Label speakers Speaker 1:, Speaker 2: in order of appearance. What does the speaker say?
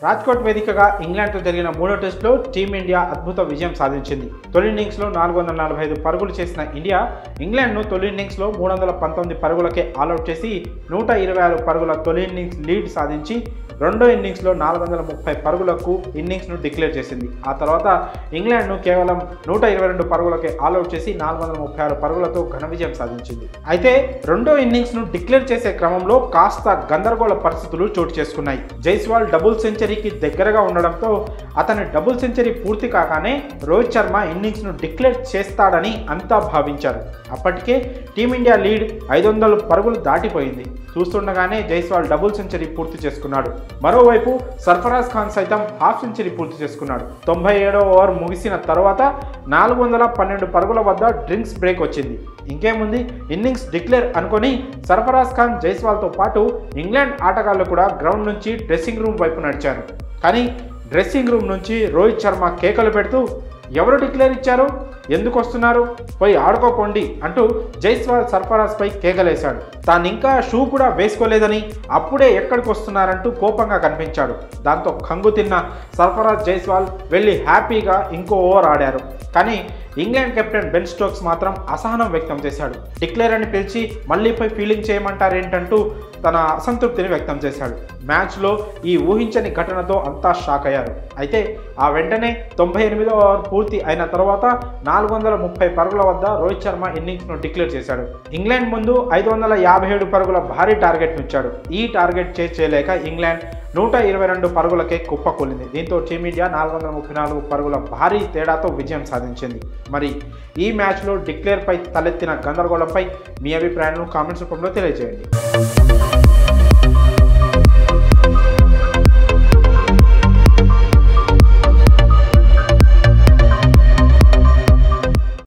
Speaker 1: రాజ్కోట్ వేదికగా ఇంగ్లాండ్తో జరిగిన మూడో టెస్టులో టీమిండియా అద్భుత విజయం సాధించింది. తొలి ఇన్నింగ్స్లో 445 పరుగులు చేసిన ఇండియా ఇంగ్లాండ్ను తొలి ఇన్నింగ్స్లో 319 పరుగులకే ఆల్అవుట్ చేసి 126 పరుగుల తొలి ఇన్నింగ్స్ లీడ్ సాధించి రెండో ఇన్నింగ్స్లో 430 పరుగులకు ఇన్నింగ్స్ను డిక్లేర్ చేసింది. ఆ తర్వాత ఇంగ్లాండ్ను కేవలం 122 పరుగులకే ఆల్అవుట్ చేసి 436 పరుగులతో ఘన విజయం సాధించింది. అయితే రెండో ఇన్నింగ్స్ను డిక్లేర్ చేసే క్రమంలో కాస్త గందరగోళ పరిస్థితులు చోటు చేసుకున్నాయి. జైస్వాల్ డబుల్ సెంచరీకి దగ్గరగా ఉండడంతో అతని డబుల్ సెంచరీ పూర్తి కాగానే రోహిత్ శర్మ ఇన్నింగ్స్ను డిక్లేర్ చేస్తాడని అంతా భావించారు. అప్పటికే టీమిండియా లీడ్ 500 పరుగులు దాటిపోయింది. చూస్తుండగానే జైస్వాల్ డబుల్ సెంచరీ పూర్తి చేసుకున్నాడు. మరోవైపు సర్ఫరాజ్ ఖాన్ సైతం హాఫ్ సెంచరీ పూర్తి చేసుకున్నాడు. 97వ ఓవర్ ముగిసిన తర్వాత 412 పరుగుల వద్ద డ్రింక్స్ బ్రేక్ వచ్చింది. ఇంకేముంది, ఇన్నింగ్స్ డిక్లేర్ అనుకొని సర్ఫరాజ్ ఖాన్ జైస్వాల్తో పాటు ఇంగ్లాండ్ ఆటగాళ్లు కూడా గ్రౌండ్ నుంచి డ్రెస్సింగ్ రూమ్ వైపు నడిచారు. కానీ డ్రెస్సింగ్ రూమ్ నుంచి రోహిత్ శర్మ కేకలు పెడుతూ ఎవరు డిక్లేర్ ఇచ్చారు, ఎందుకు వస్తున్నారు, పోయి ఆడుకోపోండి అంటూ జైస్వాల్ సర్ఫరాజ్పై కేకలేశాడు. తాను ఇంకా షూ కూడా వేసుకోలేదని అప్పుడే ఎక్కడికి వస్తున్నారంటూ కోపంగా కనిపించాడు. దాంతో కంగు తిన్న సర్ఫరాజ్ జైస్వాల్ వెళ్ళి హ్యాపీగా ఇంకో ఓవర్ ఆడారు. కానీ ఇంగ్లాండ్ కెప్టెన్ బెన్ స్టోక్స్ మాత్రం అసహనం వ్యక్తం చేశాడు. డిక్లేర్ అని పిలిచి మళ్ళీ పోయి ఫీలింగ్ చేయమంటారేంటంటూ తన అసంతృప్తిని వ్యక్తం చేశాడు. మ్యాచ్లో ఈ ఊహించని ఘటనతో అంతా షాక్ అయ్యారు. అయితే ఆ వెంటనే 98వ ఓవర్ పూర్తి అయిన తర్వాత 430 పరుగుల వద్ద రోహిత్ శర్మ ఇన్నింగ్స్ను డిక్లేర్ చేశాడు. ఇంగ్లాండ్ ముందు 557 పరుగుల భారీ టార్గెట్ నుంచాడు. ఈ టార్గెట్ చేయలేక ఇంగ్లాండ్ 122 పరుగులకే కుప్పకూలింది. దీంతో టీమిండియా 434 పరుగుల భారీ తేడాతో విజయం సాధించింది. మరి ఈ మ్యాచ్లో డిక్లేర్పై తలెత్తిన గందరగోళంపై మీ అభిప్రాయాలను కామెంట్స్ రూపంలో తెలియజేయండి.